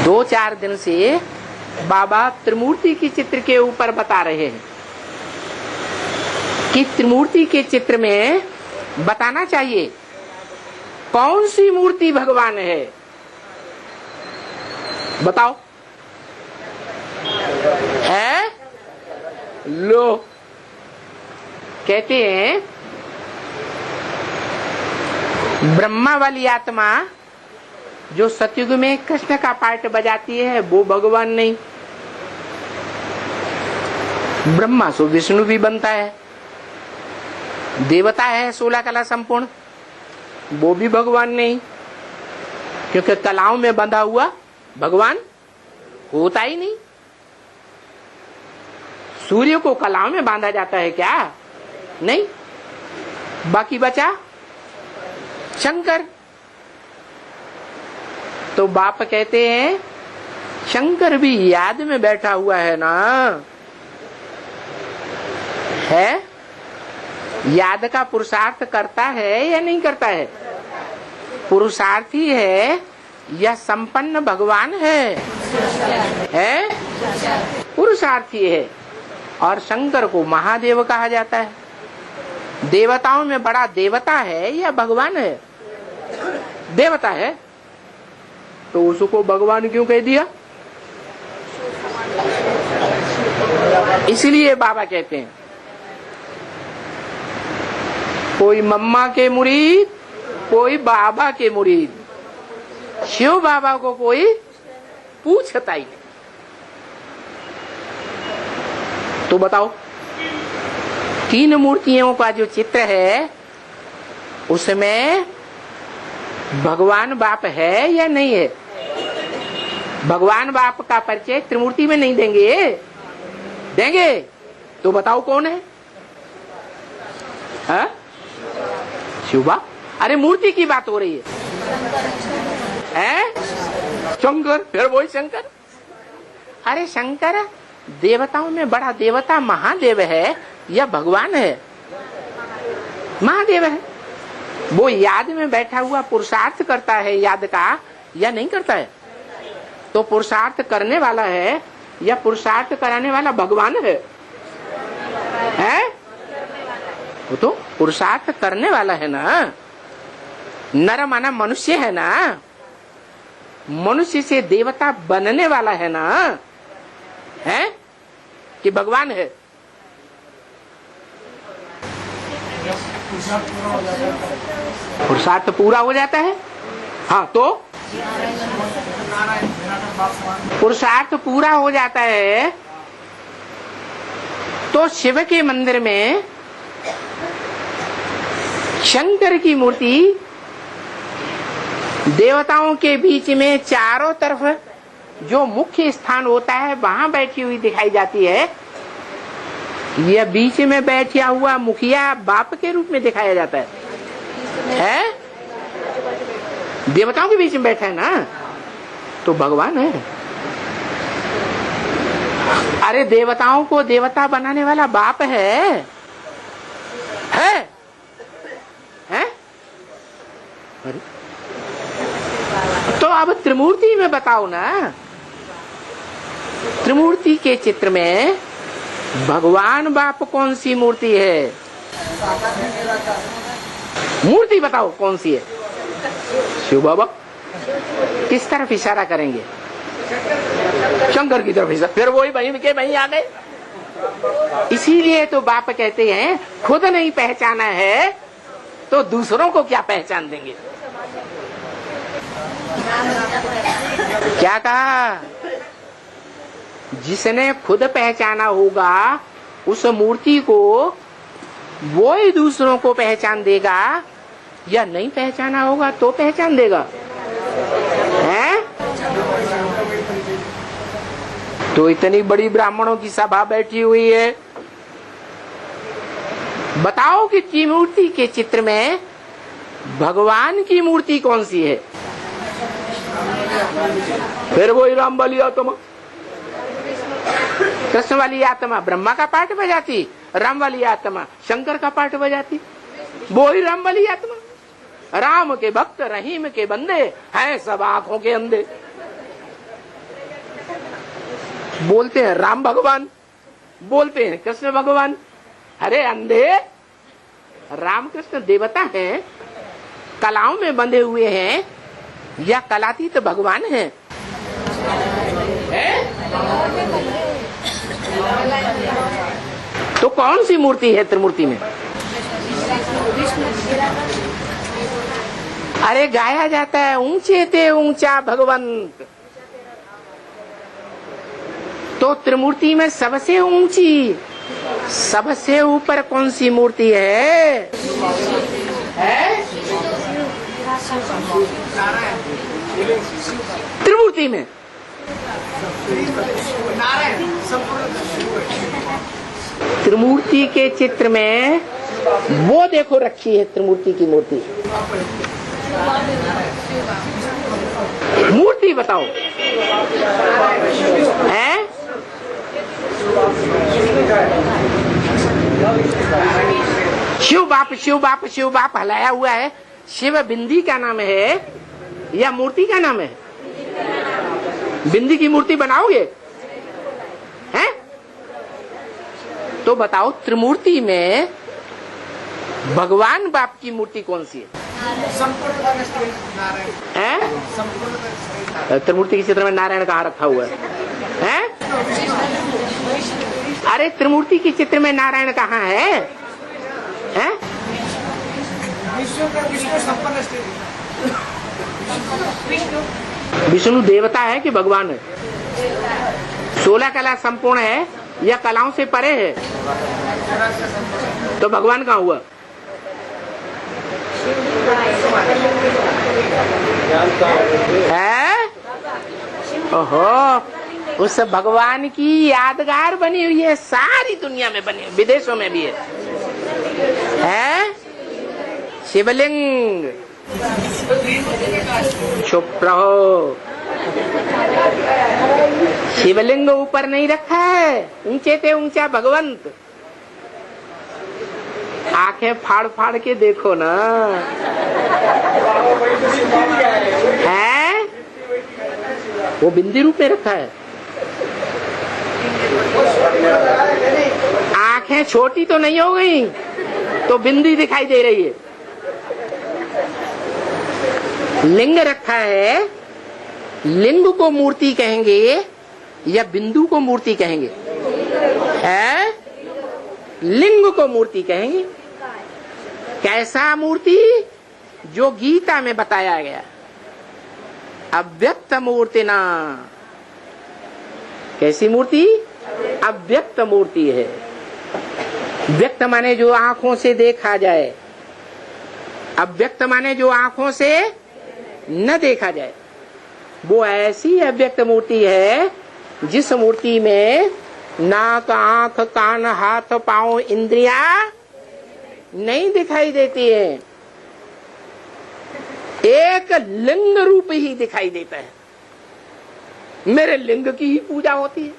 2-4 दिन से बाबा त्रिमूर्ति की चित्र के ऊपर बता रहे हैं कि त्रिमूर्ति के चित्र में बताना चाहिए कौन सी मूर्ति भगवान है। बताओ। है लो, कहते हैं ब्रह्मा वाली आत्मा जो सतयुग में कृष्ण का पार्ट बजाती है वो भगवान नहीं। ब्रह्मा सो विष्णु भी बनता है, देवता है 16 कला संपूर्ण, वो भी भगवान नहीं, क्योंकि कलाओं में बंधा हुआ भगवान होता ही नहीं। सूर्य को कलाओं में बांधा जाता है क्या? नहीं। बाकी बचा शंकर। तो बाप कहते हैं शंकर भी याद में बैठा हुआ है ना। है, याद का पुरुषार्थ करता है या नहीं करता है? पुरुषार्थी है या संपन्न भगवान है? पुरुषार्थी है। और शंकर को महादेव कहा जाता है। देवताओं में बड़ा देवता है या भगवान है? देवता है, तो उसको भगवान क्यों कह दिया? इसलिए बाबा कहते हैं कोई मम्मा के मुरीद, कोई बाबा के मुरीद, शिव बाबा को कोई पूछता ही नहीं। तो बताओ, 3 मूर्तियों का जो चित्र है उसमें भगवान बाप है या नहीं है? भगवान बाप का परिचय त्रिमूर्ति में नहीं देंगे? देंगे। तो बताओ कौन है? हा? शिव बाप। अरे मूर्ति की बात हो रही है। शंकर, फिर वही शंकर। अरे शंकर देवताओं में बड़ा देवता महादेव है या भगवान है? महादेव है। वो याद में बैठा हुआ पुरुषार्थ करता है याद का या नहीं करता है? तो पुरुषार्थ करने वाला है या पुरुषार्थ कराने वाला भगवान है? वो तो पुरुषार्थ करने वाला है ना। नर माना मनुष्य है ना, मनुष्य से देवता बनने वाला है ना। है कि भगवान है? पुरुषार्थ पूरा हो जाता है। हाँ, तो पुरुषार्थ पूरा हो जाता है तो शिव के मंदिर में शंकर की मूर्ति देवताओं के बीच में चारों तरफ जो मुख्य स्थान होता है वहां बैठी हुई दिखाई जाती है। यह बीच में बैठा हुआ मुखिया बाप के रूप में दिखाया जाता है? देवताओं के बीच में बैठा है ना, तो भगवान है। अरे देवताओं को देवता बनाने वाला बाप है? अरे तो अब त्रिमूर्ति में बताओ ना। त्रिमूर्ति के चित्र में भगवान बाप कौन सी मूर्ति है? मूर्ति बताओ कौन सी है? शिव बाबा। किस तरफ इशारा करेंगे? शंकर की तरफ इशारा। फिर वही वहीं के वहीं आ गए। इसीलिए तो बाप कहते हैं खुद नहीं पहचाना है तो दूसरों को क्या पहचान देंगे। क्या कहा? जिसने खुद पहचाना होगा उस मूर्ति को वो ही दूसरों को पहचान देगा, या नहीं पहचाना होगा तो पहचान देगा। है? तो इतनी बड़ी ब्राह्मणों की सभा बैठी हुई है, बताओ कि त्रिमूर्ति के चित्र में भगवान की मूर्ति कौन सी है? फिर वही राम वाली आत्मा, कृष्ण वाली आत्मा ब्रह्मा का पार्ट बजाती, राम वाली आत्मा शंकर का पार्ट बजाती। वो ही राम वाली आत्मा। राम के भक्त रहीम के बंदे हैं सब आंखों के अंधे। बोलते हैं राम भगवान, बोलते हैं कृष्ण भगवान। अरे अंधे, राम कृष्ण देवता हैं, कलाओं में बंधे हुए हैं या कलातीत भगवान हैं? तो कौन सी मूर्ति है त्रिमूर्ति में? अरे गाया जाता है ऊंचे ते ऊंचा भगवंत। तो त्रिमूर्ति में सबसे ऊंची, सबसे ऊपर कौन सी मूर्ति है? त्रिमूर्ति में त्रिमूर्ति के चित्र में वो देखो रखी है त्रिमूर्ति की मूर्ति। मूर्ति बताओ है? शिव बाप शिव बाप शिव बाप हलाया हुआ है। शिव बिंदी का नाम है या मूर्ति का नाम है? बिंदी की मूर्ति बनाओगे हैं? तो बताओ त्रिमूर्ति में भगवान बाप की मूर्ति कौन सी है? त्रिमूर्ति के चित्र में नारायण कहाँ रखा हुआ है? अरे त्रिमूर्ति के चित्र में नारायण कहाँ है? विष्णु देवता है कि भगवान है? 16 कला संपूर्ण है या कलाओं से परे है? तो भगवान कहाँ हुआ? है? ओहो, उस भगवान की यादगार बनी हुई है, सारी दुनिया में बनी, विदेशों में भी है? शिवलिंग। चुप रहो, शिवलिंग ऊपर नहीं रखा है, ऊंचे थे ऊंचा भगवंत। आंखें फाड़ फाड़ के देखो ना, है? वो बिंदी रूप में रखा है। आंखें छोटी तो नहीं हो गई तो बिंदी दिखाई दे रही है। लिंग रखा है, लिंग को मूर्ति कहेंगे या बिंदु को मूर्ति कहेंगे? है? लिंग को मूर्ति कहेंगे। कैसा मूर्ति? जो गीता में बताया गया, अव्यक्त मूर्ति ना। कैसी मूर्ति? अव्यक्त मूर्ति है। व्यक्त माने जो आंखों से देखा जाए, अव्यक्त माने जो आंखों से न देखा जाए। वो ऐसी अव्यक्त मूर्ति है जिस मूर्ति में नाक, आंख, कान, हाथ, पांव, इंद्रियां नहीं दिखाई देती है। एक लिंग रूप ही दिखाई देता है। मेरे लिंग की ही पूजा होती है।